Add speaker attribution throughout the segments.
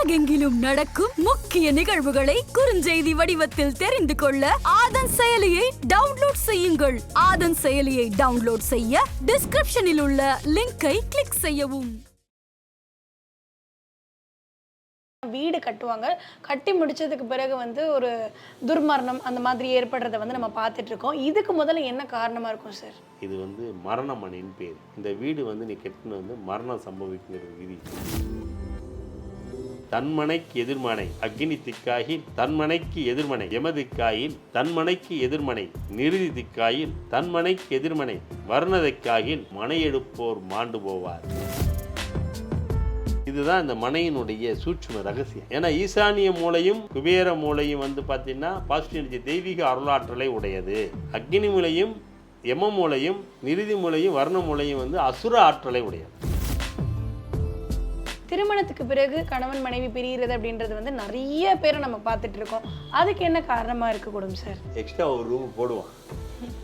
Speaker 1: உலகெங்கிலும் நடக்கும் முக்கிய நிகழ்வுகளை குறுஞ்செய்தி வடிவத்தில் தெரிந்து கொள்ள ஆதன் செயலியை டவுன்லோட் செய்யுங்கள். ஆதன் செயலியை டவுன்லோட் செய்ய டிஸ்கிரிப்ஷனில் உள்ள லிங்கை கிளிக் செய்யவும்.
Speaker 2: வீடு கட்டுவாங்க, கட்டி முடிச்சதுக்கு பிறகு ஒரு துர்மரணம் அந்த மாதிரி ஏற்படுறத நம்ம பார்த்துட்டு இருக்கோம். இதுக்கு முதல்ல என்ன காரணமா இருக்கும் சார்?
Speaker 3: இது மரணமணின்னு பேர். இந்த வீடு நீ கட்டின மரணம் சம்பவிக்குங்கிற விதி. தன்மனைக்கு எதிர்மனை அக்னி திக்காயில் தன்மனைக்கு எதிர்மனை எமதிக்காயில் தன்மனைக்கு எதிர்மனை நிறுதி திக்காயில் தன்மனைக்கு எதிர்மனை வர்ணதைக்காயில் மனை எடுப்போர் மாண்டு போவார். இதுதான் இந்த மனையினுடைய சூட்சும ரகசியம். ஏன்னா ஈசானிய மூலையும் குபேர மூலையும் பார்த்தீங்கன்னா பாசிட்டிவ் எனர்ஜி தெய்வீக அருளாற்றலை உடையது. அக்னி மூலையும் யம மூலையும் நிறுதி மூலையும் வர்ண மூலையும் அசுர ஆற்றலை உடையது.
Speaker 2: திருமணத்துக்கு பிறகு கணவன் மனைவி பிரிகிறது அப்படின்றது நிறைய பேரை நம்ம பார்த்துட்டு இருக்கோம். அதுக்கு என்ன காரணமா இருக்கக்கூடும் சார்?
Speaker 3: எக்ஸ்ட்ரா ஒரு ரூம் போடுவான்,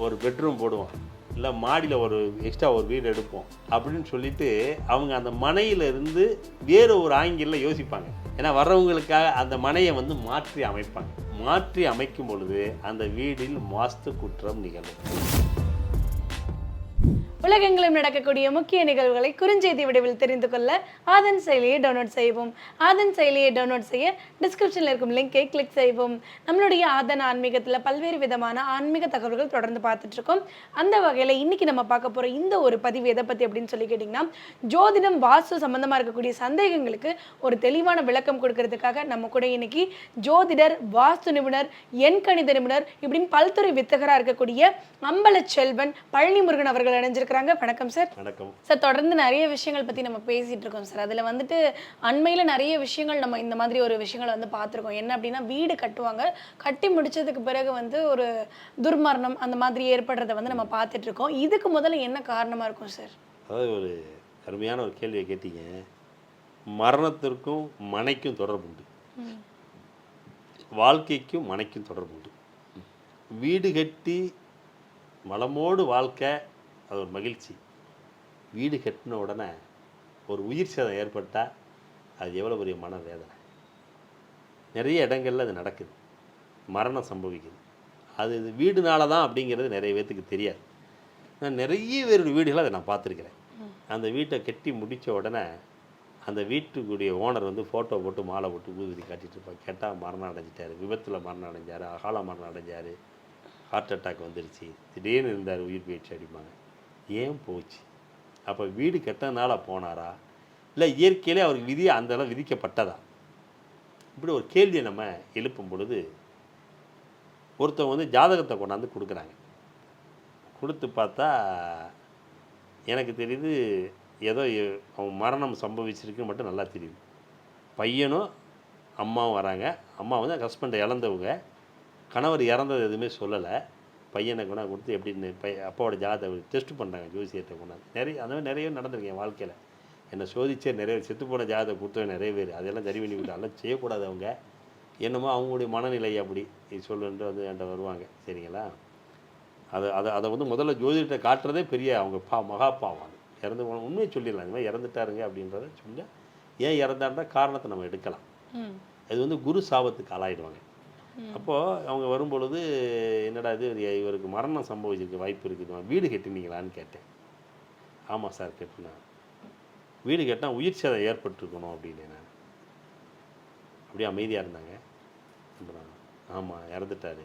Speaker 3: ஒரு பெட்ரூம் போடுவான், இல்லை மாடியில் ஒரு எக்ஸ்ட்ரா ஒரு வீடு எடுப்போம் அப்படின்னு சொல்லிட்டு அவங்க அந்த மனையிலிருந்து வேறு ஒரு ஆங்கிளில் யோசிப்பாங்க. ஏன்னா வர்றவங்களுக்காக அந்த மனையை மாற்றி அமைப்பாங்க. மாற்றி அமைக்கும் பொழுது அந்த வீடில் வாஸ்து குற்றம் நிகழும்.
Speaker 2: உலகெங்கிலும் நடக்கக்கூடிய முக்கிய நிகழ்வுகளை குறுஞ்செய்தி வடிவில் தெரிந்து கொள்ள ஆதன் செயலியை டவுன்லோட் செய்வோம். ஆதன் செயலியை டவுன்லோட் செய்ய டிஸ்கிரிப்ஷனில் இருக்கும் லிங்கை கிளிக் செய்வோம். நம்மளுடைய ஆதன் ஆன்மீகத்தில் பல்வேறு விதமான ஆன்மீக தகவல்கள் தொடர்ந்து பார்த்துட்டு இருக்கோம். அந்த வகையில் இன்னைக்கு நம்ம பார்க்க போகிற இந்த ஒரு பதிவு எதை பற்றி அப்படின்னு சொல்லி கேட்டிங்கன்னா, ஜோதிடம் வாஸ்து சம்பந்தமாக இருக்கக்கூடிய சந்தேகங்களுக்கு ஒரு தெளிவான விளக்கம் கொடுக்கறதுக்காக நம்ம கூட இன்னைக்கு ஜோதிடர், வாஸ்து நிபுணர், எண்கணித நிபுணர் இப்படின்னு பல்துறை வித்தகராக இருக்கக்கூடிய அம்பலச்செல்வன் பழனிமுருகன் அவர்கள் இணைஞ்சிருக்கிறாங்க. வணக்கம் சார்.
Speaker 3: வணக்கம்
Speaker 2: சார். தொடர்ந்து நிறைய விஷயங்கள் பற்றி நம்ம பேசிட்டு இருக்கோம் சார். அதில் அண்மையில் நிறைய விஷயங்கள் நம்ம இந்த மாதிரி ஒரு விஷயங்களை பார்த்துருக்கோம். என்ன அப்படின்னா, வீடு கட்டுவாங்க, கட்டி முடிச்சதுக்கு பிறகு ஒரு துர்மரணம் அந்த மாதிரி ஏற்படுறத நம்ம பார்த்துட்டு இருக்கோம். இதுக்கு முதல்ல என்ன காரணமாக இருக்கும் சார்?
Speaker 3: அதாவது ஒரு அருமையான ஒரு கேள்வியை கேட்டீங்க. மரணத்திற்கும் மனைக்கும் தொடர்பு உண்டு, வாழ்க்கைக்கும் மனைக்கும் தொடர்பு உண்டு. வீடு கட்டி வளமோடு வாழ்க்கை அது ஒரு மகிழ்ச்சி. வீடு கட்டின உடனே ஒரு உயிர் சேதம் ஏற்பட்டால் அது எவ்வளோ பெரிய மன வேதனை. நிறைய இடங்களில் அது நடக்குது, மரணம் சம்பவிக்குது. அது இது வீடுனால தான் அப்படிங்கிறது நிறைய பேர்த்துக்கு தெரியாது. நான் நிறைய பேருடைய வீடுகளை அதை நான் பார்த்துருக்கிறேன். அந்த வீட்டை கட்டி முடித்த உடனே அந்த வீட்டுக்குடைய ஓனர் ஃபோட்டோ போட்டு மாலை போட்டு ஊதுதி காட்டிகிட்டு இருப்பாங்க. கேட்டால் மரணம் அடைஞ்சிட்டார், விபத்தில் மரணம் அடைஞ்சார், அகால மரணம் அடைஞ்சார், ஹார்ட் அட்டாக் வந்துருச்சு, திடீர்னு இருந்தார், உயிர் பயிற்சி அடிப்பாங்க. ஏன் போச்சு? அப்போ வீடு கட்டினதுனால போனாரா, இல்லை இயற்கையிலே அவருக்கு விதி அந்தளவு விதிக்கப்பட்டதா? இப்படி ஒரு கேள்வியை நம்ம எழுப்பும் பொழுது ஒருத்தவங்க ஜாதகத்தை கொண்டாந்து கொடுக்குறாங்க. கொடுத்து பார்த்தா எனக்கு தெரியுது ஏதோ அவன் மரணம் சம்பவிச்சிருக்குன்னு மட்டும் நல்லா தெரியுது. பையனும் அம்மாவும் வராங்க. அம்மா ஹஸ்பண்டை இழந்தவங்க, கணவர் இறந்தது எதுவுமே சொல்லலை. பையனை கொண்டாந்து கொடுத்து எப்படின்னு அப்பாவோட ஜாதகத்தை டெஸ்ட் பண்ணுறாங்க, ஜோசியத்தை கொண்டாந்து. நிறைய அந்த மாதிரி நிறைய நடந்திருக்கு என் வாழ்க்கையில். என்னை சோதிச்சே நிறைய செத்து போன ஜாதகத்தை கொடுத்தவங்க நிறைய பேர். அதெல்லாம் சரி பண்ணி விட்டு அதெல்லாம் செய்யக்கூடாது. அவங்க என்னமோ அவங்களுடைய மனநிலை அப்படி சொல்லுன்ட்டு என்கிட்ட வருவாங்க. சரிங்களா? அதை முதல்ல ஜோதிடத்தை காட்டுறதே பெரிய அவங்க மகா பாவம். அது இறந்து போன உண்மையை சொல்லிடலாம். இந்த மாதிரி இறந்துட்டாருங்க அப்படின்றத சொல்ல ஏன் இறந்தான்ற காரணத்தை நம்ம எடுக்கலாம். அது குரு சாபத்துக்கு ஆளாயிடுவாங்க. அப்போது அவங்க வரும்பொழுது என்னடா இது இவருக்கு மரணம் சம்பவிச்சிருக்க வாய்ப்பு இருக்குது, வீடு கட்டினீங்களான்னு கேட்டேன். ஆமாம் சார் கட்டினேன். வீடு கட்டினா உயிர் சேதம் ஏற்பட்டுருக்கணும் அப்படின்னு. நான் அப்படியே அமைதியாக இருந்தாங்க. அப்புறம் ஆமாம் இறந்துட்டார்,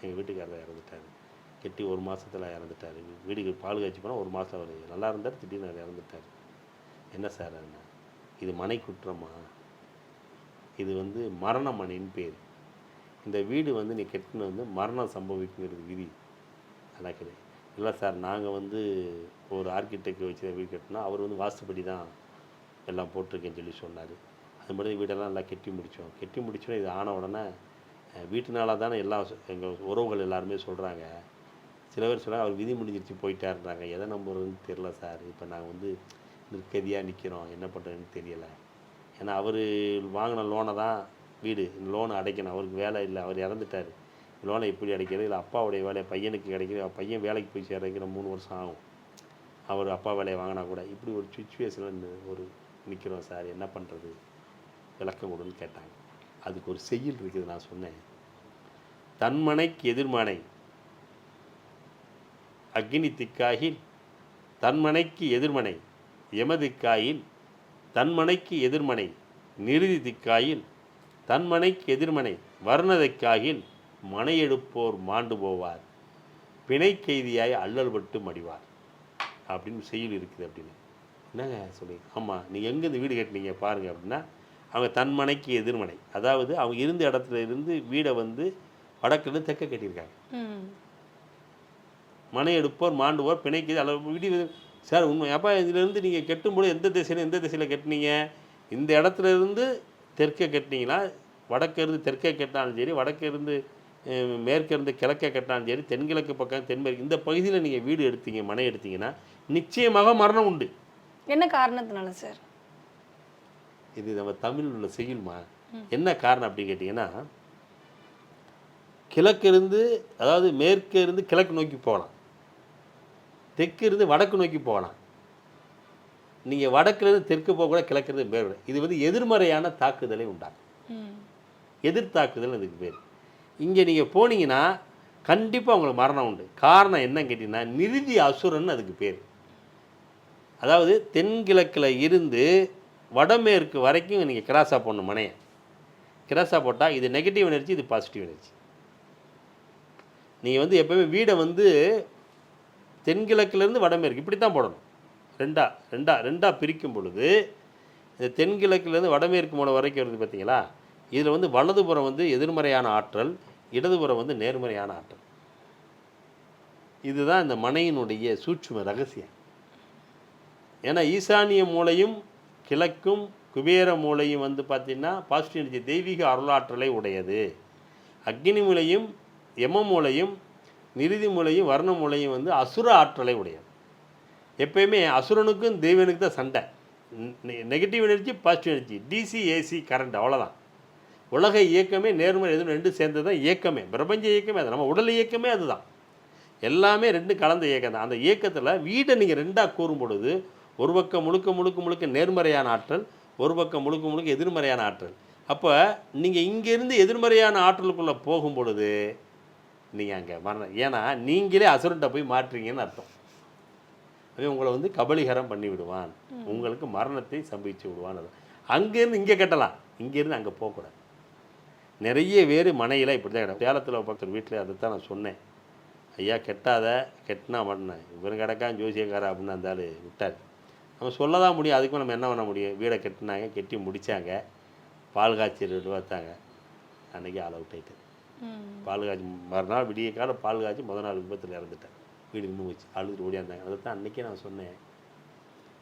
Speaker 3: எங்கள் வீட்டுக்காரர் இறந்துட்டார், கட்டி ஒரு மாதத்தில் இறந்துட்டார். வீடுக்கு பால் காய்ச்சி போனால் ஒரு மாதம் அவர் நல்லா இருந்தார், திடீர்னு அவர் இறந்துட்டார். என்ன சார் என்ன இது மனை குற்றமா? இது மரணமணின்னு பேர். இந்த வீடு நீ கட்டின மரணம் சம்பவிக்குங்கிறது விதி நடக்குது. இல்லை சார் நாங்கள் ஒரு ஆர்கிடெக்ட் வச்சு வீடு கட்டினா அவர் வாஸ்துப்படி தான் எல்லாம் போட்டிருக்கேன்னு சொல்லி சொன்னார். அது மாதிரி வீடெல்லாம் நல்லா கட்டி முடித்தோம். கட்டி முடிச்சோன்னா இது ஆன உடனே வீட்டுனால தானே எல்லாம் எங்கள் உறவுகள் எல்லாருமே சொல்கிறாங்க. சில பேர் சொல்கிறாங்க அவர் விதி முடிஞ்சிருச்சு போயிட்டாருன்றாங்க. எதை நம்புறதுன்னு தெரில சார். இப்போ நாங்கள் நிற்கதியாக நிற்கிறோம், என்ன பண்ணுறதுன்னு தெரியலை. ஏன்னா அவர் வாங்கின லோனை தான் வீடு, இந்த லோனை அடைக்கணும். அவருக்கு வேலை இல்லை, அவர் இறந்துட்டார். லோனை எப்படி அடைக்கிறது? இல்லை அப்பாவுடைய வேலையை பையனுக்கு கிடைக்கிது, பையன் வேலைக்கு போய் சேர்றதுக்கு 3 வருஷம் ஆகும். அவர் அப்பா வேலையை வாங்கினா கூட இப்படி ஒரு சுச்சுவேஷனில் ஒரு நிற்கிறோம் சார், என்ன பண்ணுறது விளக்கம் கொடுன்னு கேட்டாங்க. அதுக்கு ஒரு செய்யுள் இருக்குது, நான் சொன்னேன். தன்மனைக்கு எதிர்மனை அக்னி திக்காயில், தன்மனைக்கு எதிர்மனை யமதிக்காயில், தன்மனைக்கு எதிர்மனை நிருதி திக்காயில், தன்மனைக்கு எதிர்மனை வர்ணதிக்காயில் மனையெடுப்போர் மாண்டு போவார், பிணை கைதியாய் அல்லல் பட்டு மடிவார் அப்படின்னு செய்யுள் இருக்குது. அப்படின்னு என்னங்க சொல்லி, ஆமாம் நீங்கள் எங்கேருந்து வீடு கட்டினீங்க பாருங்கள் அப்படின்னா, அவங்க தன்மனைக்கு எதிர்மனை, அதாவது அவங்க இருந்த இடத்துல இருந்து வீடை வந்து வடக்குலேருந்து தெற்க கட்டியிருக்காங்க. மனை எடுப்போர் மாண்டுவோர் பிணைக்கு அளவு வீடு சார் உண்மை. அப்போ இதிலேருந்து நீங்கள் கட்டும்போது எந்த திசையில் கட்டினீங்க? இந்த இடத்துல இருந்து தெற்கே கட்டினீங்கன்னா, வடக்கு இருந்து தெற்கே கட்டினாலும் சரி, வடக்கு இருந்து மேற்கே இருந்து கிழக்கே கட்டினாலும் சரி, தென்கிழக்கு பக்கம் தென்மேற்கு இந்த பகுதியில் நீங்கள் வீடு எடுத்தீங்க, மனை எடுத்தீங்கன்னா நிச்சயமாக மரணம் உண்டு.
Speaker 2: என்ன காரணத்தினால சார்?
Speaker 3: இது நம்ம தமிழ் உள்ள செய்யுள்மா. என்ன காரணம் அப்படின்னு கேட்டிங்கன்னா, கிழக்கு இருந்து, அதாவது மேற்கு இருந்து கிழக்கு நோக்கி போகலாம், தெற்கு இருந்து வடக்கு நோக்கி போகலாம். நீங்கள் வடக்குலேருந்து தெற்கு போக கூட கிழக்குறது பேர். இது வந்து எதிர்மறையான தாக்குதலை உண்டாகும், எதிர்த்தாக்குதல் இதுக்கு பேர். இங்கே நீங்கள் போனீங்கன்னா கண்டிப்பாக உங்களுக்கு மரணம் உண்டு. காரணம் என்னன்னு கேட்டிங்கன்னா, நிருதி அசுரன் அதுக்கு பேர். அதாவது தென்கிழக்கில் இருந்து வடமேற்கு வரைக்கும் நீங்கள் கிராஸாக போடணும். மனையை கிராஸாக போட்டால் இது நெகட்டிவ் எனர்ஜி, இது பாசிட்டிவ் எனர்ஜி. நீங்கள் வந்து எப்போவுமே வீடை வந்து தென்கிழக்கிலேருந்து வடமேற்கு இப்படி தான் போடணும். ரெண்டாக பிரிக்கும் பொழுது இந்த தென்கிழக்கிலேருந்து வடமேற்கு மூலம் வரைக்கும் வருது பார்த்தீங்களா? இதில் வந்து வலதுபுறம் வந்து எதிர்மறையான ஆற்றல், இடதுபுறம் வந்து நேர்மறையான ஆற்றல். இதுதான் இந்த மனையினுடைய சூட்சும ரகசியம். ஏன்னா ஈசானிய மூலையும் கிழக்கும் குபேர மூலையும் வந்து பார்த்திங்கன்னா பாசிட்டிவ் எனர்ஜி, தெய்வீக அருளாற்றலை உடையது. அக்னி மூலையும் யம மூலையும் நிருதி மூலையும் வர்ண மூலையும் வந்து அசுர ஆற்றலை உடையது. எப்பயுமே அசுரனுக்கும் தெய்வனுக்கு தான் சண்டை. Negative energy positive energy, DC AC current, அவ்வளோதான். உலக இயக்கமே நேர்மறை எதுவும் ரெண்டு சேர்ந்தது தான் இயக்கமே, பிரபஞ்ச இயக்கமே அது. நம்ம உடல் இயக்கமே அதுதான். எல்லாமே ரெண்டு கலந்த இயக்கம் தான். அந்த இயக்கத்தில் வீட்டை நீங்கள் ரெண்டாக கூறும் பொழுது, ஒரு பக்கம் முழுக்க நேர்மறையான ஆற்றல், ஒரு பக்கம் முழுக்க எதிர்மறையான ஆற்றல். அப்போ நீங்கள் இங்கேருந்து எதிர்மறையான ஆற்றலுக்குள்ளே போகும் பொழுது நீங்கள் அங்கே மரணம். ஏன்னா நீங்களே அசுரன்ட்ட போய் மாற்றுறீங்கன்னு அர்த்தம். அவன் உங்களை வந்து கபலீகரம் பண்ணி விடுவான், உங்களுக்கு மரணத்தை சம்பவிச்சு விடுவான். அங்கேருந்து இங்கே கட்டலாம், இங்கேருந்து அங்கே போகக்கூடாது. நிறைய பேர் மனையில் இப்படி தான் கிடக்கும். சேலத்தில் பக்கத்து வீட்டில் அதை தான் நான் சொன்னேன். ஐயா கெட்டாத, கெட்டினா பண்ணேன், இவரும் கிடக்கான் ஜோசியக்காரன் அப்படின்னு அந்த ஆள் விட்டார். நம்ம சொல்ல தான் முடியும், அதுக்கும் நம்ம என்ன பண்ண முடியும்? வீடை கட்டினாங்க, கட்டி முடித்தாங்க, பால் காய்ச்சி 2 பார்த்தாங்க, அன்றைக்கி ஆள் அவுட் ஆகிட்டு. பால் காய்ச்சி மறுநாள் விடிய காலம் பால் காய்ச்சி முதல் நாள் விபத்தில் இறந்துட்டேன். வீடு இன்னும் வச்சு அழுதுட்டு ஓடியாந்தாங்க. அதை தான் அன்றைக்கே நான் சொன்னேன்,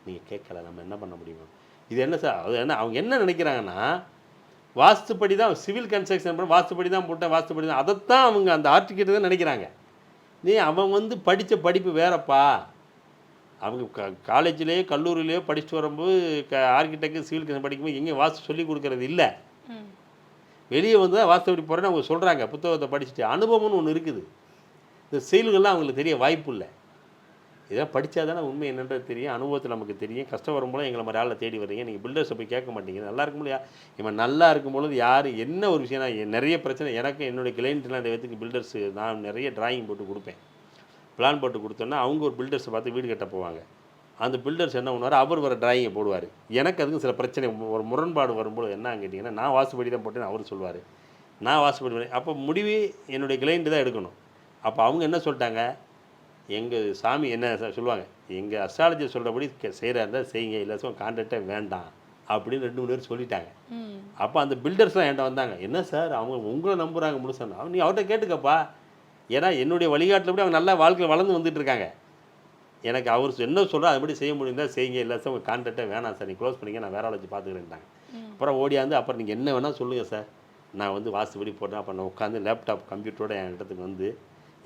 Speaker 3: நீங்கள் கேட்கல, நம்ம என்ன பண்ண முடியுமா? இது என்ன சார், அது என்ன அவங்க என்ன நினைக்கிறாங்கன்னா, வாஸ்துப்படி தான் சிவில் கன்ஸ்ட்ரக்ஷன் பண்ண, வாஸ்துப்படி தான் போட்டேன், வாஸ்துப்படி தான், அதைத்தான் அவங்க அந்த ஆர்டிகிட்ட தான் நினைக்கிறாங்க. அவன் வந்து படித்த படிப்பு வேறப்பா. அவங்க காலேஜ்லேயோ கல்லூரியிலையோ படிச்சுட்டு வரும்போது ஆர்கிடெக்ட் சிவில் கன்ஸ்ட்ரக்ஷன் படிக்கும்போது எங்கேயும் வாஸ்து சொல்லி கொடுக்கறது இல்லை. வெளியே வந்து தான் வாஸ்துப்படி போகிறேன்னு அவங்க சொல்கிறாங்க. புத்தகத்தை படிச்சுட்டு அனுபவம்னு ஒன்று இருக்குது. இந்த செயல்கள்லாம் அவங்களுக்கு தெரிய வாய்ப்பு இல்லை. இதெல்லாம் படித்தா தானே உண்மை என்னன்றது தெரியும், அனுபவத்தில் நமக்கு தெரியும். கஷ்டம் வரும்போது எங்களை மாதிரி ஆளை தேடி வர்றீங்க, நீங்கள் பில்டர்ஸை போய் கேட்க மாட்டீங்க. நல்லா இருக்கும்போது இவன் நல்லா இருக்கும்பொழுது யார் என்ன ஒரு விஷயம்னா, நிறைய பிரச்சனை எனக்கு என்னுடைய கிளைண்ட்லாம் இடத்துக்கு பில்டர்ஸு நான் நிறைய டிராயிங் போட்டு கொடுப்பேன். பிளான் போட்டு கொடுத்தோன்னா அவங்க ஒரு பில்டர்ஸை பார்த்து வீடு கட்ட போவாங்க. அந்த பில்டர்ஸ் என்ன பண்ணுவார், அவர் வர டிராயிங்கை போடுவார். எனக்கு அதுக்கு சில பிரச்சனை, ஒரு முரண்பாடு வரும்போது என்ன கேட்டிங்கன்னா, நான் வாசுபடி தான் போட்டேன்னு அவர் சொல்லுவார், நான் வாசுபடி பண்ணேன். அப்போ முடிவு என்னுடைய கிளைண்ட்டு தான் எடுக்கணும். அப்போ அவங்க என்ன சொல்லிட்டாங்க, எங்கள் சாமி என்ன சொல்லுவாங்க, எங்கள் அஸ்ட்ராலஜி சொல்கிறபடி செய்கிறா இருந்தால் செய்யுங்க, இல்லை கான்ட்ராக்டே வேண்டாம் அப்படின்னு 2 3 பேர் சொல்லிட்டாங்க. அப்போ அந்த பில்டர்ஸ்லாம் என்கிட்ட வந்தாங்க, என்ன சார் அவங்க உங்களை நம்புகிறாங்க முழுசாக, நீ அவர்கிட்ட கேட்டுக்கப்பா, ஏன்னா என்னுடைய வழிகாட்டில் அவங்க நல்லா வாழ்க்கையில் வளர்ந்து வந்துட்டு இருக்காங்க. எனக்கு அவர் என்ன சொல்கிறா அதுபடி செய்ய முடியுதா செய்யுங்க, இல்லை சார் உங்கள் கான்ட்ராக்டே வேணாம் சார், நீங்கள் க்ளோஸ் பண்ணிங்க, நான் வேற ஆள் வச்சு பார்த்துக்கிறேன்ட்டாங்க. அப்புறம் ஓடியாந்து அப்புறம் நீங்கள் என்ன வேணால் சொல்லுங்கள் சார், நான் வந்து வாஸ்துபடி போட்டேன். அப்போ நான் உட்காந்து லேப்டாப் கம்ப்யூட்டரோட என் இடத்துக்கு வந்து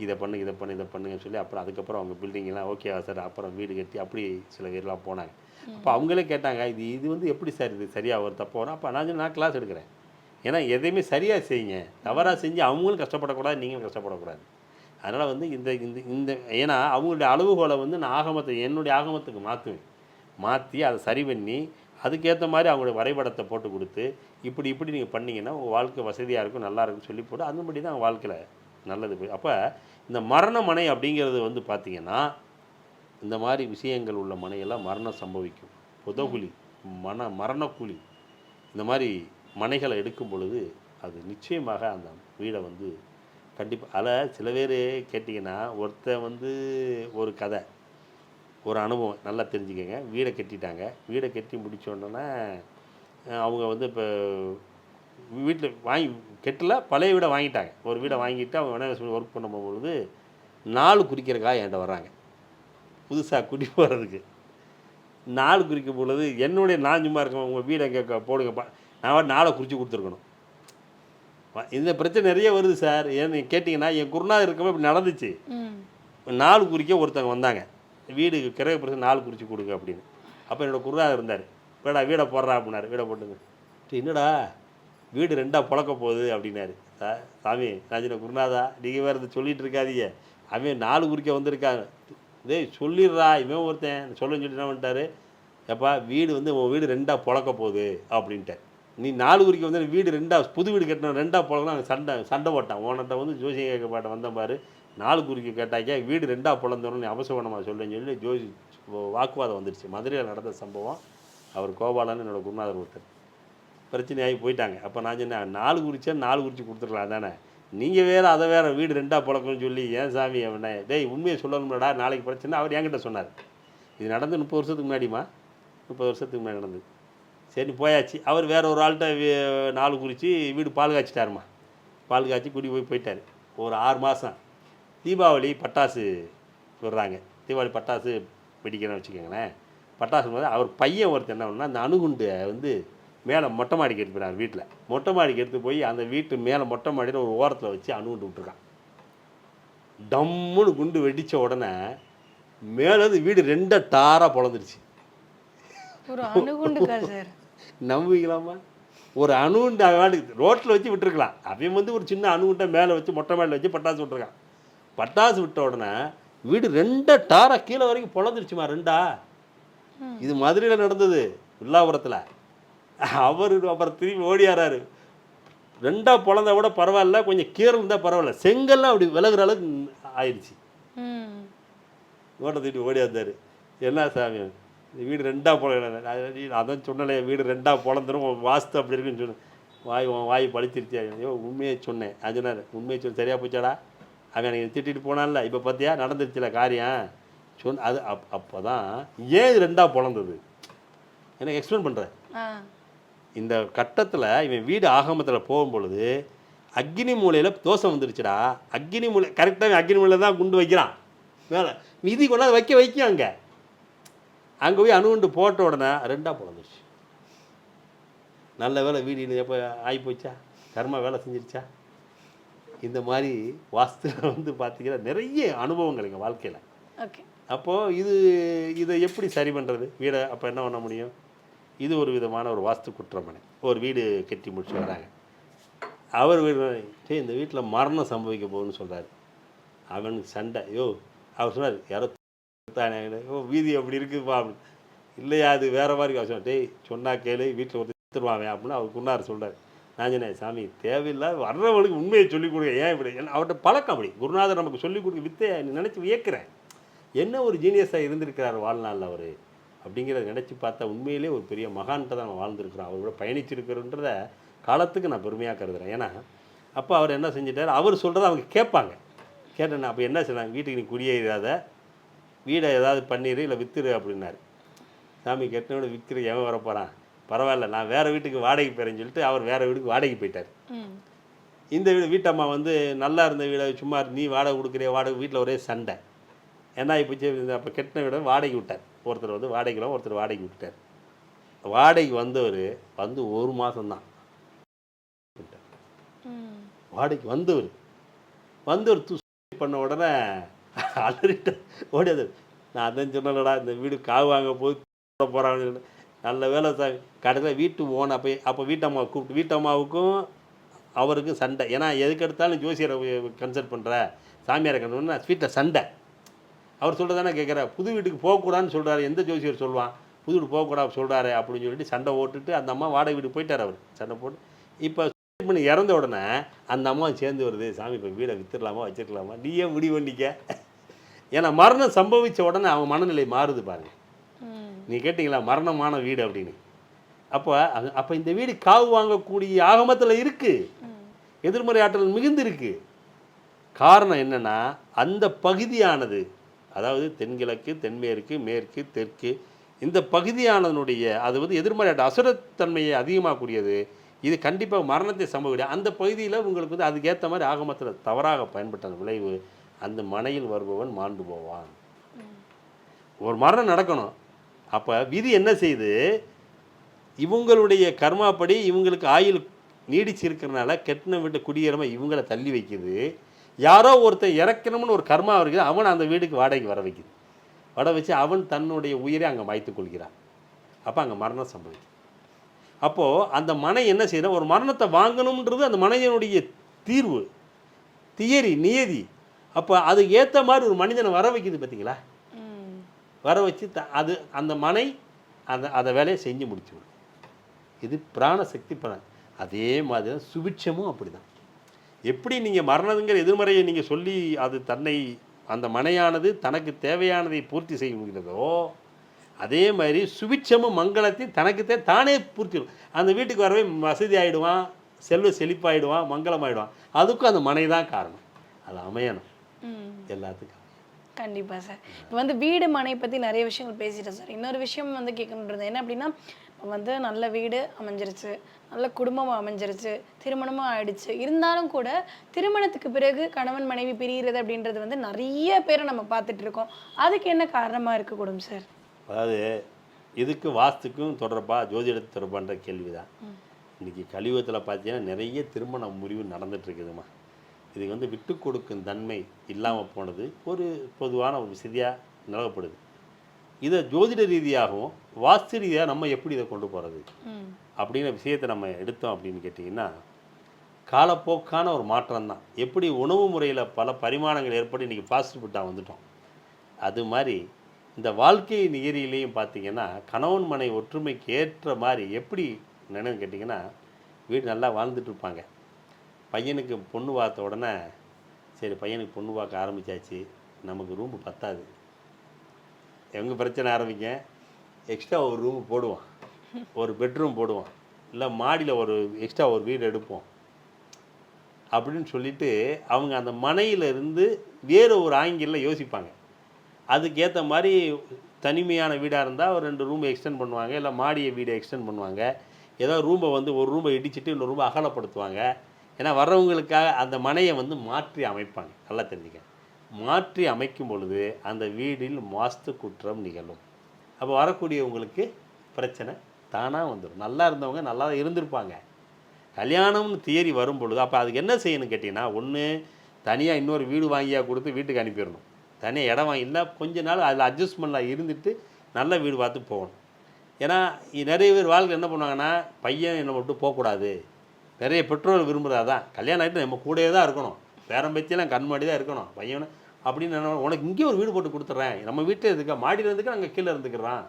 Speaker 3: இதை பண்ணுங்கன்னு சொல்லி அப்புறம் அதுக்கப்புறம் அவங்க பில்டிங்கெல்லாம் ஓகேவா சார், அப்புறம் வீடு கட்டி அப்படி சில பேர்லாம் போனாங்க. அப்போ அவங்களே கேட்டாங்க, இது வந்து எப்படி சார் இது சரியாக ஒரு தப்பு வரும்? அப்போ நான் கிளாஸ் எடுக்கிறேன். ஏன்னா எதையுமே சரியாக செய்யுங்க, தவறாக செஞ்சு அவங்களும் கஷ்டப்படக்கூடாது, நீங்களும் கஷ்டப்படக்கூடாது. அதனால் வந்து இந்த ஏன்னா அவங்களுடைய அளவுகோலை வந்து நான் என்னுடைய ஆகமத்துக்கு மாற்றுவேன். மாற்றி அதை சரி பண்ணி அதுக்கேற்ற மாதிரி அவங்களுடைய வரைபடத்தை போட்டு கொடுத்து இப்படி இப்படி நீங்கள் பண்ணிங்கன்னா உங்கள் வாழ்க்கை வசதியாக இருக்கும், நல்லா இருக்கும்னு சொல்லி போட்டு அந்தபடி தான் வாழ்க்கையில் நல்லது போய். அப்போ இந்த மரண மனை அப்படிங்கிறது வந்து பார்த்திங்கன்னா இந்த மாதிரி விஷயங்கள் உள்ள மனையெல்லாம் மரணம் சம்பவிக்கும். புதகுழி, மரணக்குழி, இந்த மாதிரி மனைகளை எடுக்கும் பொழுது அது நிச்சயமாக அந்த வீடை வந்து கண்டிப்பாக. அதில் சில பேர் கேட்டிங்கன்னா ஒருத்தன் வந்து ஒரு கதை, ஒரு அனுபவம் நல்லா தெரிஞ்சுக்கங்க. வீடை கட்டிட்டாங்க, வீடை கட்டி முடித்தோடனே அவங்க வந்து இப்போ வீட்டில் வாங்கி கெட்டல, பழைய வீடை வாங்கிட்டாங்க. ஒரு வீடை வாங்கிட்டு அவங்க விநாயகர் ஒர்க் பண்ண போகும்பொழுது 4 குறிக்கிறக்காக என்கிட்ட வர்றாங்க, புதுசாக குடி போகிறதுக்கு. 4 குறிக்கும் பொழுது என்னுடைய நான் சும்மா இருக்கேன், உங்கள் வீடை போடுங்கப்பா, நான் 4 குறித்து கொடுத்துருக்கணும். இந்த பிரச்சனை நிறைய வருது சார். ஏன்னு கேட்டிங்கன்னா என் குருநாதர் இருக்கவே இப்படி நடந்துச்சு. 4 குறிக்க ஒருத்தவங்க வந்தாங்க, வீடு கிரக பிரச்சனை 4 குறித்து கொடுங்க அப்படின்னு. அப்போ என்னோடய குருநாதர் இருந்தார், வேடா வீடை போடுறா அப்படின்னாரு. வீடை போட்டுங்க. என்னடா வீடு 2ஆக புழக்க போகுது அப்படின்னாரு. சாமி நான் குருநாதா நீங்கள் வேறு இது சொல்லிகிட்டு இருக்காதீங்க, அவன் 4 குறிக்க வந்திருக்காங்க, டேய் சொல்லிடுறா. இவன் ஒருத்தன் சொல்லணும்னு சொல்லிட்டு என்ன பண்ணிட்டாரு, எப்பா வீடு வந்து உன் வீடு 2ஆக புழக்க போகுது அப்படின்ட்டு. நீ 4 குறிக்க வந்து வீடு 2ஆக புது வீடு கட்டணும் 2ஆக புழக்கணும். சண்டை போட்டான் ஓனர்கிட்ட வந்து ஜோசியம் கேட்க பாட்ட வந்தேன் பாரு, 4 குறிக்க கேட்டாக்கா வீடு 2ஆக புலந்தோன்னு நீ அவசரமாக சொல்லுன்னு சொல்லி ஜோசி வாக்குவாதம் வந்துடுச்சு. மதுரையில் நடந்த சம்பவம். அவர் கோபாலன்னு என்னோடய குருநாதர் ஒருத்தர், பிரச்சனையாகி போயிட்டாங்க. அப்போ நான் சொன்னேன் 4 குறிச்சா 4 குறித்து கொடுத்துருக்கலாம் தானே, நீங்கள் வேறு அதை வேறு வீடு 2ஆக புழக்கணும்னு சொல்லி ஏன் சாமி அவனே, டேய் உண்மையை சொல்லணும்டா நாளைக்கு பிரச்சனை. அவர் என்கிட்ட சொன்னார். இது நடந்து 30 வருஷத்துக்கு முன்னாடிமா, 30 வருஷத்துக்கு முன்னாடி நடந்தது. சரி போயாச்சு. அவர் வேறு ஒரு ஆள்கிட்ட 4 குறித்து வீடு பால் காய்ச்சிட்டாருமா, பால் காய்ச்சி குடி போயிட்டார். ஒரு 6 மாதம் தீபாவளி பட்டாசு விடுறாங்க, தீபாவளி பட்டாசு வெடிக்கணும்னு வச்சுக்கோங்களேன். பட்டாசு போது அவர் பையன் ஒருத்தர் என்ன பண்ணால் அந்த அணுகுண்டு வந்து மேலே மொட்டை மாடிக்கு எடுத்து போயிட்டார். வீட்டில் மொட்டை மாடிக்கு எடுத்து போய் அந்த வீட்டு மேலே மொட்டை மாடியில் ஒரு ஓரத்தில் வச்சு அணுகுண்டு விட்டுருக்கான். டம்முன்னு குண்டு வெடித்த உடனே மேலே வீடு 2 டாராக பொழந்துருச்சு.
Speaker 2: ஒரு அணுகுண்டு சார்,
Speaker 3: நம்புவீங்களாமா? ஒரு அணுகுண்டு அவன் ரோட்டில் வச்சு விட்டுருக்கலாம். அவன் வந்து ஒரு சின்ன அணுகுண்டை மேலே வச்சு மொட்டை மாடியில் வச்சு பட்டாசு விட்டுருக்கான். பட்டாசு விட்ட உடனே வீடு 2 டாராக கீழே வரைக்கும் பொழந்துருச்சுமா. 2ஆ. இது மதுரையில் நடந்தது, வில்லாபுரத்தில். அவர் அப்புறம் திரும்பி ஓடியாராரு. 2ஆக பொழந்தா கூட பரவாயில்ல, கொஞ்சம் கீழே இருந்தால் பரவாயில்ல, செங்கல்லாம் அப்படி விலகுற அளவுக்கு ஆயிடுச்சு. ஓட்ட தூட்டி ஓடியாந்தார். என்ன சாமி இந்த வீடு 2ஆக பொழ, அதான் சொன்னலையே வீடு 2ஆக பொழந்துடும் வாஸ்து அப்படி இருக்குன்னு சொன்னேன். வாய் பழிச்சிருச்சு. ஐயோ உண்மையை சொன்னேன். அது சொன்னார் உண்மையை சொன்ன சரியாக போச்சாடா, அவன் எனக்கு திட்டிட்டு போனான்ல, இப்போ பார்த்தியா நடந்துருச்சுல காரியம் அது. அப்போ தான் ஏன் இது 2ஆக பொழந்தது எனக்கு எக்ஸ்பிளைன் பண்ணுறேன். இந்த கட்டத்தில் இவன் வீடு ஆகமத்தில் போகும்பொழுது அக்னி மூலையில் தோசை வந்துருச்சுடா. அக்னி மூலை கரெக்டாக அக்னி மூலையில் தான் குண்டு வைக்கிறான். வேலை விதி கொண்டாந்து வைக்கும். அங்கே போய் அணுகுண்டு போட்ட உடனே 2ஆக பொழந்துருச்சு. நல்ல வேலை வீடு எப்போ ஆகி போச்சா, கர்மா வேலை செஞ்சிருச்சா. இந்த மாதிரி வாஸ்துவில் வந்து பார்த்திங்கன்னா நிறைய அனுபவங்கள் எங்கள் வாழ்க்கையில்.
Speaker 2: ஓகே.
Speaker 3: அப்போது இதை எப்படி சரி பண்ணுறது வீடை? அப்போ என்ன பண்ண முடியும்? இது ஒரு விதமான ஒரு வாஸ்து குற்றமனை. ஒரு வீடு கட்டி முடிச்சு வராங்க. அவர் வீடு இந்த வீட்டில் மரணம் சம்பவிக்க போகுதுன்னு சொல்கிறார். அவனுக்கு சண்டை. அவர் சொன்னார் யாரோ தானே, வீதி அப்படி இருக்குதுப்பா அப்படின்னு. இல்லையா அது வேறு மாதிரி. அவர் சொன்னார், சொன்னா கேளு வீட்டில் ஒருத்தர் எடுத்துருவாங்க அப்படின்னு அவர் குருநாதர் சொல்கிறார். நான் சொன்னேன் சாமி தேவையில்லாத வர்றவங்களுக்கு உண்மையை சொல்லிக் கொடுங்க. ஏன் இப்படி அவர்கிட்ட பழக்கம் அப்படி குருநாதர் நமக்கு சொல்லிக் கொடுக்க வித்தை நினச்சி வியக்கிறேன். என்ன ஒரு ஜீனியஸாக இருந்திருக்கிறார் வாழ்நாளில் அவர் அப்படிங்கிறத நினச்சி பார்த்தா உண்மையிலே ஒரு பெரிய மகான்கிட்ட தான் நம்ம வாழ்ந்துருக்குறோம். அவரோட பயணிச்சிருக்கிறோன்றத காலத்துக்கு நான் பெருமையாக கருதுகிறேன். ஏன்னா அப்போ அவர் என்ன செஞ்சிட்டார், அவர் சொல்கிறத அவங்க கேட்பாங்க. கேட்டேன்னா அப்போ என்ன செய்யலாம், வீட்டுக்கு நீ குடியேறாத, வீடை ஏதாவது பண்ணிடு இல்லை வித்துரு அப்படின்னாரு. சாமி கெட்டனோட விற்கிற எவன் வர போகிறான், பரவாயில்ல நான் வேறு வீட்டுக்கு வாடகை போகிறேன்னு சொல்லிட்டு அவர் வேறு வீட்டுக்கு வாடகை போயிட்டார். இந்த வீட்டம்மா வந்து நல்லா இருந்த வீடை சும்மா நீ வாடகை கொடுக்குறிய வாடகை, வீட்டில் ஒரே சண்டை. என்ன இப்போச்சு, அப்போ கெட்டின வீடை வாடகை விட்டார். ஒருத்தர் வந்து வாடகைலாம் ஒருத்தர் வாடகை விட்டார். வாடகை வந்தவர் வந்து 1 மாதம்தான் வாடகைக்கு வந்தவர் தூசி பண்ண உடனே அலறிட்டு ஓடியாது. நான் அதான் சொன்னலடா இந்த வீடு காவு வாங்க போய் போகிறாங்க. நல்ல வேலை சார் கடைசியில் வீட்டு ஓன அப்போ வீட்டம்மாவை கூப்பிட்டு வீட்டம்மாவுக்கும் அவருக்கும் சண்டை. ஏன்னா எதுக்கு எடுத்தாலும் ஜோசியரை கன்சல்ட் பண்ணுற சாமியாரை கன்சல்ட் வீட்டில் சண்டை. அவர் சொல்கிறதானே கேட்குற, புது வீட்டுக்கு போகக்கூடாதுன்னு சொல்கிறாரு. எந்த ஜோசியர் சொல்லுவான்? புது வீடு போகக்கூடாது சொல்கிறாரு அப்படின்னு சொல்லிட்டு சண்டை ஓட்டுட்டு அந்த அம்மா வாடகை வீடு போயிட்டார். அவர் சண்டை போட்டு இப்போ பண்ணி இறந்த உடனே அந்த அம்மா சேர்ந்து வருது, சாமி இப்போ வீடை வித்துடலாமா வச்சுக்கலாமா நீயே முடிவு பண்ணிக்க. ஏன்னா மரணம் சம்பவித்த உடனே அவங்க மனநிலை மாறுது பாருங்க. நீ கேட்டிங்களா மரணமான வீடு அப்படின்னு. அப்போ இந்த வீடு காவு வாங்கக்கூடிய ஆகமத்தில் இருக்குது, எதிர்மறை ஆற்றல் மிகுந்து இருக்கு. காரணம் என்னென்னா அந்த பகுதியானது, அதாவது தென்கிழக்கு, தென்மேற்கு, மேற்கு, தெற்கு, இந்த பகுதியானதனுடைய அது வந்து எதிர்மறை ஆற்றல் அசுரத்தன்மையை அதிகமாகக்கூடியது. இது கண்டிப்பாக மரணத்தை சம்பவிக்கும். அந்த பகுதியில் உங்களுக்கு வந்து அதுக்கேற்ற மாதிரி ஆகமத்தில் தவறாக பயன்பட்ட விளைவு அந்த மனையில் வருபவன் மாண்டு போவான். ஒரு மரணம் நடக்கணும். அப்போ விதி என்ன செய்யுது, இவங்களுடைய கர்மாப்படி இவங்களுக்கு ஆயுள் நீடிச்சிருக்கிறனால கெட்டின வீட்டை குடியேறமா இவங்களை தள்ளி வைக்குது. யாரோ ஒருத்தர் இறக்கணும்னு ஒரு கர்மா இருக்குது, அவன் அந்த வீட்டுக்கு வாடகைக்கு வர வைக்குது. வர வச்சு அவன் தன்னுடைய உயிரை அங்கே மாய்த்து கொள்கிறான். அப்போ அங்கே மரணம் சம்பவிக்கும். அப்போது அந்த மனை என்ன செய்யணும், ஒரு மரணத்தை வாங்கணுன்றது அந்த மனையனுடைய தீர்வு, தியரி, நியதி. அப்போ அதுக்கு ஏற்ற மாதிரி ஒரு மனிதனை வர வைக்குது பார்த்தீங்களா, வர வச்சு அது அந்த மனை அதை வேலையை செஞ்சு முடிச்சுவிடும். இது பிராணசக்தி பிராணம். அதே மாதிரி தான் சுபிட்சமும் அப்படி தான். எப்படி நீங்கள் மரணங்கிற எதிர்மறையை நீங்கள் சொல்லி அது தன்னை அந்த மனையானது தனக்கு தேவையானதை பூர்த்தி செய்ய முடிகிறதோ, அதே மாதிரி சுபிட்சமும் மங்களத்தையும் தனக்கு தானே பூர்த்தி. அந்த வீட்டுக்கு வரவே வசதி ஆகிடுவான், செல்வ செழிப்பாயிடுவான், மங்களமாயிடுவான். அதுக்கும் அந்த மனை தான் காரணம். அது அமையணும் எல்லாத்துக்கும்.
Speaker 2: கண்டிப்பாக சார். இப்போ வந்து வீடு மனை பற்றி நிறைய விஷயங்கள் பேசிட்டேன் சார். இன்னொரு விஷயம் வந்து கேட்கணுன்றது என்ன அப்படின்னா, இப்போ வந்து நல்ல வீடு அமைஞ்சிருச்சு, நல்ல குடும்பம் அமைஞ்சிருச்சு, திருமணமும் ஆயிடுச்சு, இருந்தாலும் கூட திருமணத்துக்கு பிறகு கணவன் மனைவி பிரிகிறது அப்படின்றது வந்து நிறைய பேரை நம்ம பார்த்துட்டு இருக்கோம். அதுக்கு என்ன காரணமாக இருக்கக்கூடும் சார்?
Speaker 3: அதாவது இதுக்கு வாஸ்துக்கும் தொடர்பாக ஜோதிடத்து தொடர்பான்ற கேள்வி தான். இன்றைக்கி கலியுகத்தில் பார்த்தீங்கன்னா நிறைய திருமண முறிவு நடந்துகிட்ருக்குதுமா. இதுக்கு வந்து விட்டு கொடுக்கும் தன்மை இல்லாமல் போனது ஒரு பொதுவான ஒரு விசதியாக நிலவப்படுது. இதை ஜோதிட ரீதியாகவும் வாஸ்து ரீதியாக நம்ம எப்படி இதை கொண்டு போகிறது அப்படிங்கிற விஷயத்தை நம்ம எடுத்தோம் அப்படின்னு கேட்டிங்கன்னா, காலப்போக்கான ஒரு மாற்றம் தான். எப்படி உணவு முறையில் பல பரிமாணங்கள் ஏற்பட்டு இன்றைக்கி ஃபாஸ்ட் ஃபுட்டாக வந்துட்டோம், அது மாதிரி இந்த வாழ்க்கை நிகழ்ச்சியிலையும் பார்த்திங்கன்னா கணவன் மனை ஒற்றுமைக்கு ஏற்ற மாதிரி எப்படி நினைவு கேட்டிங்கன்னா, வீடு நல்லா வாழ்ந்துட்டுருப்பாங்க. பையனுக்கு பொண்ணு பார்த்த உடனே சரி பையனுக்கு பொண்ணு பார்க்க ஆரம்பித்தாச்சு, நமக்கு ரூமு பத்தாது, எங்கள் பிரச்சனை ஆரம்பிக்க எக்ஸ்ட்ரா ஒரு ரூமு போடுவோம், ஒரு பெட்ரூம் போடுவோம், இல்லை மாடியில் ஒரு எக்ஸ்ட்ரா ஒரு வீடு எடுப்போம் அப்படின்னு சொல்லிவிட்டு அவங்க அந்த மனையிலிருந்து வேறு ஒரு ஆங்கிளில் யோசிப்பாங்க. அதுக்கேற்ற மாதிரி தனிமையான வீடாக இருந்தால் ஒரு 2 ரூமை எக்ஸ்டெண்ட் பண்ணுவாங்க, இல்லை மாடியை வீடை எக்ஸ்டெண்ட் பண்ணுவாங்க. ஏதோ ரூமை வந்து ஒரு ரூமை இடிச்சிட்டு இன்னொரு ரூமை அகலப்படுத்துவாங்க. ஏன்னா வர்றவங்களுக்காக அந்த மனையை வந்து மாற்றி அமைப்பாங்க. நல்லா தெரிஞ்சுக்க, மாற்றி அமைக்கும் பொழுது அந்த வீடில் வாஸ்து குற்றம் நிகழும். அப்போ வரக்கூடியவங்களுக்கு பிரச்சனை தானாக வந்துடும். நல்லா இருந்தவங்க நல்லா இருந்திருப்பாங்க. கல்யாணம்னு தியரி வரும் பொழுது அப்போ அதுக்கு என்ன செய்யணும்னு கேட்டிங்கன்னா, ஒன்று தனியாக இன்னொரு வீடு வாங்கியாக கொடுத்து வீட்டுக்கு அனுப்பிடணும். தனியாக இடம் வாங்கி இல்லை கொஞ்ச நாள் அதில் அட்ஜஸ்ட்மெண்ட்டில் இருந்துட்டு நல்ல வீடு பார்த்து போகணும். ஏன்னா நிறைய பேர் வாழ்க்கை என்ன பண்ணுவாங்கன்னா, பையன் என்னை விட்டு போகக்கூடாது. நிறைய பெற்றோர் விரும்புகிறதா தான், கல்யாணம் ஆகிட்டு நம்ம கூடயே தான் இருக்கணும், பேரம் பேத்தியெல்லாம் கண்மாடி தான் இருக்கணும் பையனை அப்படின்னு. என்ன உனக்கு இங்கே ஒரு வீடு போட்டு கொடுத்துட்றேன், நம்ம வீட்டில் இருந்துக்க, மாடியில் இருந்துக்க, நாங்கள் கீழே இருந்துக்கிறான்,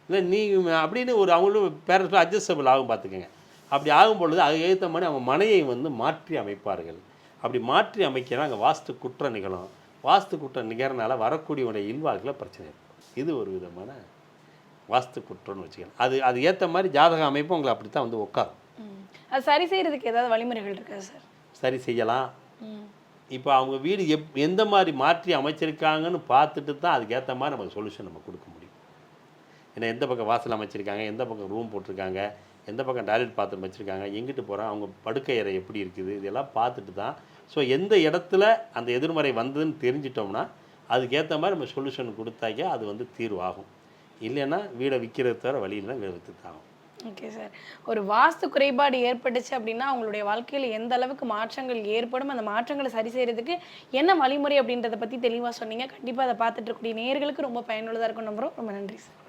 Speaker 3: இல்லை நீ அப்படின்னு ஒரு அவங்களும் பேரண்ட்ஸில் அட்ஜஸ்டபிள் ஆகும் பார்த்துக்கோங்க. அப்படி ஆகும் பொழுது அதுக்கு ஏற்ற மாதிரி அவங்க மனையை வந்து மாற்றி அமைப்பார்கள். அப்படி மாற்றி அமைக்கிறா அங்கே வாஸ்து குற்றம் நிகழும். வாஸ்து குற்றம் நிகழ்றனால வரக்கூடியவனுடைய இல்வாக்கில் பிரச்சனை இருக்கும். இது ஒரு விதமான வாஸ்து குற்றம்னு வச்சுக்கலாம். அது ஏற்ற மாதிரி ஜாதக அமைப்பு உங்களை அப்படி தான் வந்து உட்காரும்.
Speaker 2: அது சரி செய்கிறதுக்கு ஏதாவது வழிமுறைகள் இருக்கா சார்? சரி
Speaker 3: செய்யலாம். இப்போ அவங்க வீடு எந்த மாதிரி மாற்றி அமைச்சிருக்காங்கன்னு பார்த்துட்டு தான் அதுக்கேற்ற மாதிரி நமக்கு சொல்யூஷன் நம்ம கொடுக்க முடியும். ஏன்னா எந்த பக்கம் வாசல் அமைச்சிருக்காங்க, எந்த பக்கம் ரூம் போட்டிருக்காங்க, எந்த பக்கம் டாய்லெட் பாத்ரூம் வச்சுருக்காங்க, எங்கிட்டு போகிறாங்க, அவங்க படுக்கை அறை எப்படி இருக்குது, இதெல்லாம் பார்த்துட்டு தான். ஸோ எந்த இடத்துல அந்த எதிர்மறை வந்ததுன்னு தெரிஞ்சிட்டோம்னா அதுக்கேற்ற மாதிரி நம்ம சொல்யூஷன் கொடுத்தாக்க அது வந்து தீர்வாகும். இல்லைன்னா வீடை விற்கிறது தவிர வழி இல்லைன்னா வீடை விற்றுத்தாகும்.
Speaker 2: Okay sir. ஒரு வாஸ்து குறைபாடு ஏற்பட்டுச்சு அப்படின்னா அவங்களுடைய வாழ்க்கையில் எந்த அளவுக்கு மாற்றங்கள் ஏற்படும், அந்த மாற்றங்களை சரி செய்கிறதுக்கு என்ன வழிமுறை அப்படின்றத பற்றி தெளிவாக சொன்னீங்க. கண்டிப்பாக அதை பார்த்துட்டு இருக்கக்கூடிய நேயர்களுக்கு ரொம்ப பயனுள்ளதாக இருக்கும் நம்புகிறோம். ரொம்ப நன்றி சார்.